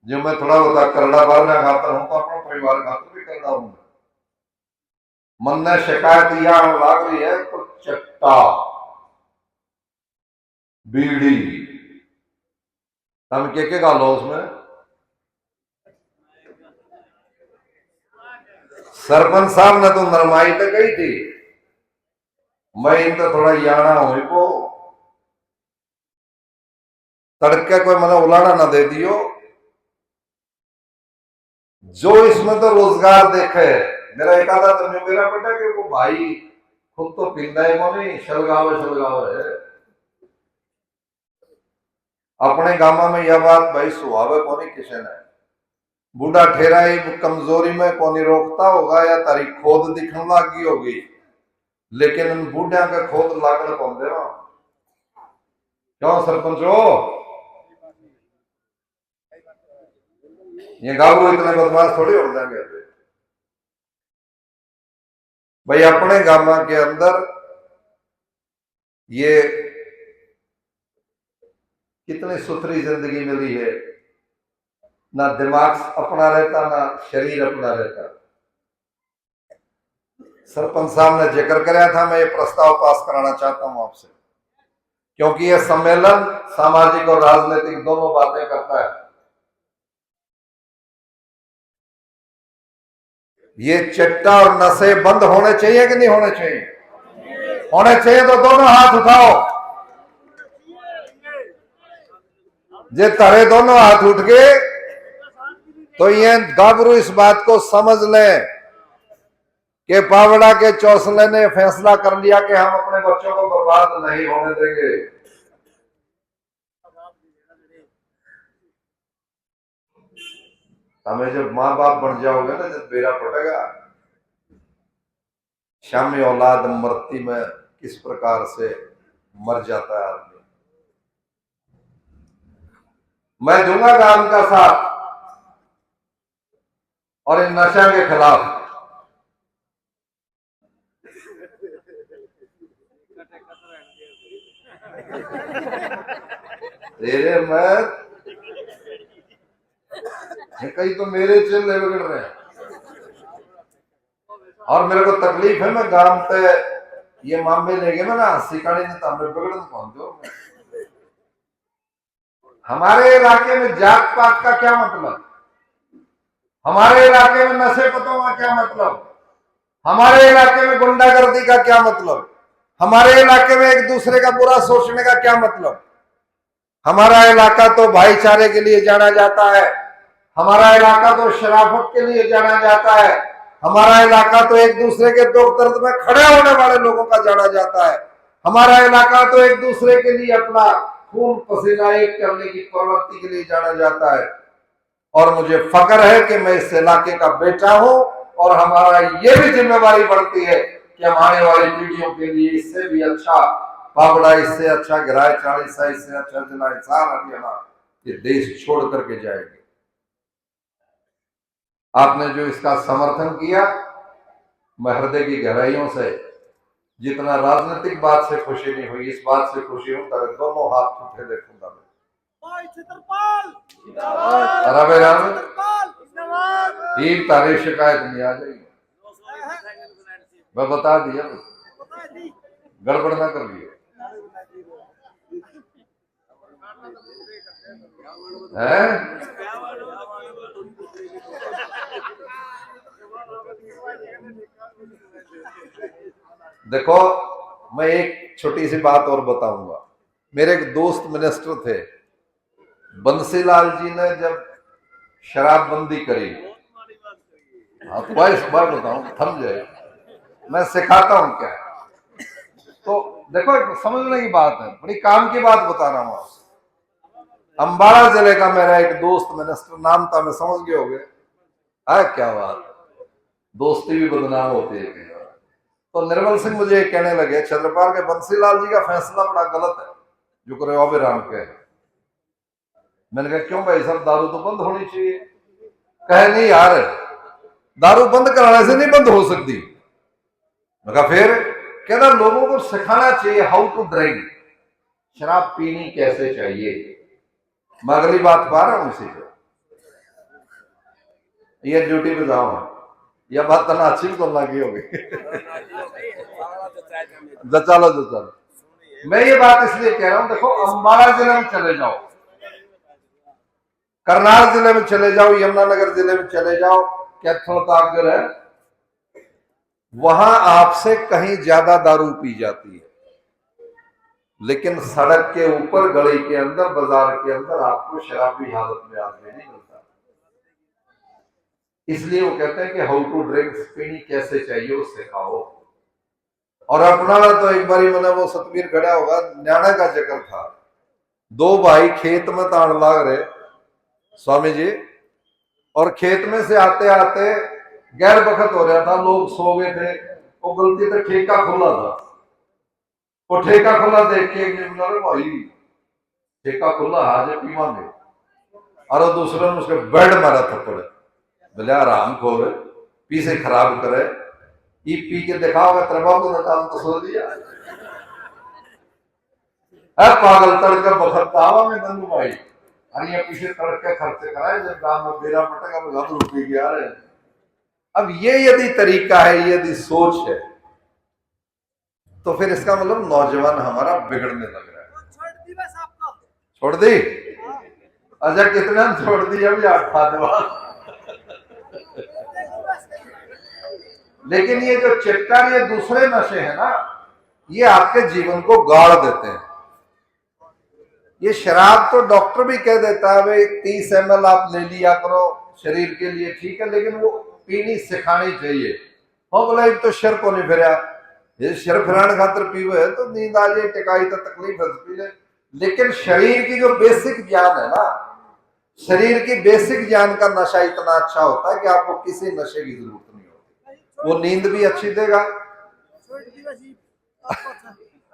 Speaker 1: जो मैं थोड़ा बहुत करड़ा बारना खाता हूं तो अपना परिवार खातर भी करड़ा हूं। मन ने शिकायत यहां लाग रही है तो चट्टा बीड़ी हम के गालो उसमें सरपंच साहब ने तो नरमाई तो कही थी, मैं इनका थोड़ा याना हुई को तड़के कोई मैंने उलाना ना दे दियो, जो इसमें तो रोजगार देखे। मेरा एक आधा तो मेरा बेटा कि वो भाई खुद तो पीता है को नहीं, शलगावे है अपने गामा में। यह बात भाई सुहावे को नहीं किसी ने, बूढ़ा ठेराई कमजोरी में कोनी रोकता होगा या तारी खोद दिखने लगी होगी, लेकिन उन बूढ़िया का खोद लागण कौन दे रहा। क्यों सरपंच हो ये गाँव इतने बदमाश थोड़ी उड़ जाएंगे भाई। अपने गामा के अंदर ये कितनी सुथरी जिंदगी मिली है, ना दिमाग अपना रहता ना शरीर अपना रहता। सरपंच साहब ने जिक्र कराया था, मैं ये प्रस्ताव पास कराना चाहता हूं आपसे, क्योंकि यह सम्मेलन सामाजिक और राजनीतिक दोनों बातें करता है। ये चट्टा और नशे बंद होने चाहिए कि नहीं होने चाहिए? होने चाहिए तो दोनों हाथ उठाओ। जे तारे दोनों हाथ उठ गए तो ये गाबरू इस बात को समझ लें कि पावड़ा के चौसले ने फैसला कर लिया कि हम अपने बच्चों को बर्बाद नहीं होने देंगे। हमें जब माँ बाप बन जाओगे ना, जब बेड़ा पटेगा, शामी औलाद मरती में किस प्रकार से मर जाता है आदमी। मैं दूंगा काम का साथ और इन नशा के खिलाफ। तेरे में कई तो मेरे चिल्ले बिगड़ रहे हैं और मेरे को तकलीफ है। मैं गांव पे ये मामले लेके मैं ना सिकाड़ी ने तांबे बिगड़न कौन दो। हमारे इलाके में जात पात का क्या मतलब, हमारे इलाके में नशे पतों का क्या मतलब, हमारे इलाके में गुंडागर्दी का क्या मतलब, हमारे इलाके में एक दूसरे का बुरा सोचने का क्या मतलब। हमारा इलाका तो भाईचारे के लिए जाना जाता है, हमारा इलाका तो शराफत के लिए जाना जाता है, हमारा इलाका तो एक दूसरे के दुख दर्द में खड़े होने वाले लोगों का जाना जाता है, हमारा इलाका तो एक दूसरे के लिए अपना खून पसीना एक करने की प्रवृत्ति के लिए जाना जाता है। और मुझे फक्र है कि मैं इस इलाके का बेटा हूं और हमारा ये भी जिम्मेवारी बढ़ती है कि हम आने वाली पीढ़ियों के लिए इससे भी अच्छा पापड़ा, इससे अच्छा गिराए चालीसा, इससे अच्छा जिला हिसार हरियाणा ये देश छोड़ करके जाएंगे। आपने जो इसका समर्थन किया, मैं हृदय की गहराइयों से, जितना राजनीतिक बात से खुशी नहीं हुई, इस बात से खुशी हूं तारे दोनों हाथ उठे देखूंगा मैं। तारे शिकायत नहीं आ जाएगी, मैं बता दिया, गड़बड़ ना कर लिए है। देखो मैं एक छोटी सी बात और बताऊंगा। मेरे एक दोस्त मिनिस्टर थे, बंसीलाल जी ने जब शराबबंदी करी, आपको इस बार बताऊं थम जाए, मैं सिखाता हूं क्या। तो देखो समझने की बात है, बड़ी काम की बात बता रहा हूं आपसे। अंबाला जिले का मेरा एक दोस्त मिनिस्टर, नाम था मैं समझ गए होंगे, क्या बात, दोस्ती भी बदनाम होती है। तो निर्मल सिंह मुझे कहने लगे, छत्रपाल के बंसीलाल जी का फैसला बड़ा गलत है जो करे ओबेराम के। मैंने कहा क्यों भाई साहब, दारू तो बंद होनी चाहिए। कहे नहीं यार, दारू बंद कराने से नहीं बंद हो सकती। मैं कहा फिर? कहना लोगों को सिखाना चाहिए हाउ टू ड्रिंक, शराब पीनी कैसे चाहिए। मैं अगली बात पा रहा हूं इसी पे। ये ड्यूटी पे जाओ, यह बात तना अच्छी तो लगी होगी। जचालो जचालो। मैं ये बात इसलिए कह रहा हूं, देखो अम्बाड़ा जिले में चले जाओ, करनाल जिले में चले जाओ, यमुनानगर जिले में चले जाओ, कैथल ताकगर है, वहां आपसे कहीं ज्यादा दारू पी जाती है, लेकिन सड़क के ऊपर, गली के अंदर, बाजार के अंदर आपको शराबी हालत में आदमी नहीं मिलता। इसलिए वो कहते हैं कि हाउ टू ड्रिंक, पीनी कैसे चाहिए वो सिखाओ। और अपना तो एक बारी मैंने वो सतवीर खड़ा होगा, न्याणा का जिक्र था, दो भाई खेत में ताड़ लाग रहे स्वामी जी, और खेत में से आते आते गैर बखत हो रहा था, लोग सो गए थे, वो गलती से ठेका खुला था, वो ठेका खुला देख के एक ने बोला भाई ठेका खुला आज पीवांगे, और वो दूसरे ने उसके बेड मारा थप्पड़, बोले आराम खोर पी से खराब करे, ये पी के देखा होगा तरबा को काम तो सो दिया है पागल। तड़के बखत आवा में गंदू भाई, अरे ये पीछे तड़के खर्चे कराए, जब गांव में बेरा पटेगा वो गम रुपये गया रहे। अब ये यदि तरीका है, यदि सोच है, तो फिर इसका मतलब नौजवान हमारा बिगड़ने लग रहा है। छोड़ दी? अच्छा कितना छोड़ दी? अभी 8 जवान। लेकिन ये जो चिट्टा, ये दूसरे नशे हैं ना, ये आपके जीवन को गाड़ देते हैं। ये शराब तो डॉक्टर भी कह देता है भाई 30 ml आप ले लिया करो, शरीर के लिए ठीक है, लेकिन वो पीनी सिखानी चाहिए। हाँ बोला एक तो शर को नहीं फिर ये शर फिराने खातर पीवे है तो नींद आ जाए, टिकाई तो तकलीफ है पी ले, लेकिन शरीर की जो बेसिक ज्ञान है ना, शरीर की बेसिक ज्ञान का नशा इतना अच्छा होता है कि आपको किसी नशे की जरूरत नहीं होती। वो नींद भी अच्छी देगा।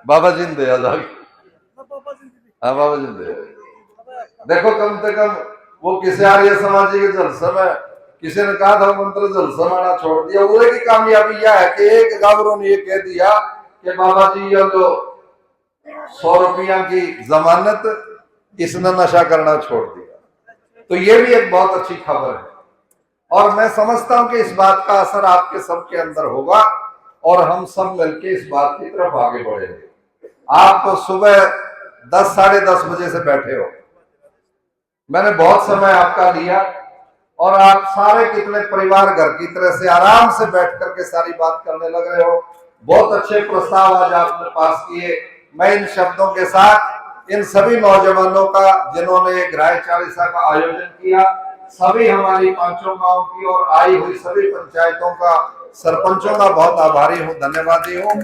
Speaker 1: बाबा जिंदे हाँ बाबा जिंदे। देखो कम से कम वो किसी आर्य समाजी के जलसे में किसी ने कहा था मंत्र जलसा माना छोड़ दिया, वो की कामयाबी यह है कि एक गावरों ने ये कह दिया कि बाबा जी ये जो 100 रुपया की जमानत, इसने नशा करना छोड़ दिया। तो ये भी एक बहुत अच्छी खबर है, और मैं समझता हूं कि इस बात का असर आपके सबके अंदर होगा और हम सब मिलकर इस बात की तरफ आगे बढ़ेंगे। आप तो सुबह 10 साढ़े 10 बजे से बैठे हो, मैंने बहुत समय आपका लिया, और आप सारे कितने परिवार घर की तरह से आराम से बैठ करके सारी बात करने लग रहे हो। बहुत अच्छे प्रस्ताव आज आपने पास किए। मैं इन शब्दों के साथ इन सभी नौजवानों का जिन्होंने ग्राह्य चालीसा का आयोजन किया, सभी हमारी पांचों गांव की और आई हुई सभी पंचायतों का, सरपंचों का बहुत आभारी हूँ, धन्यवादी हूँ।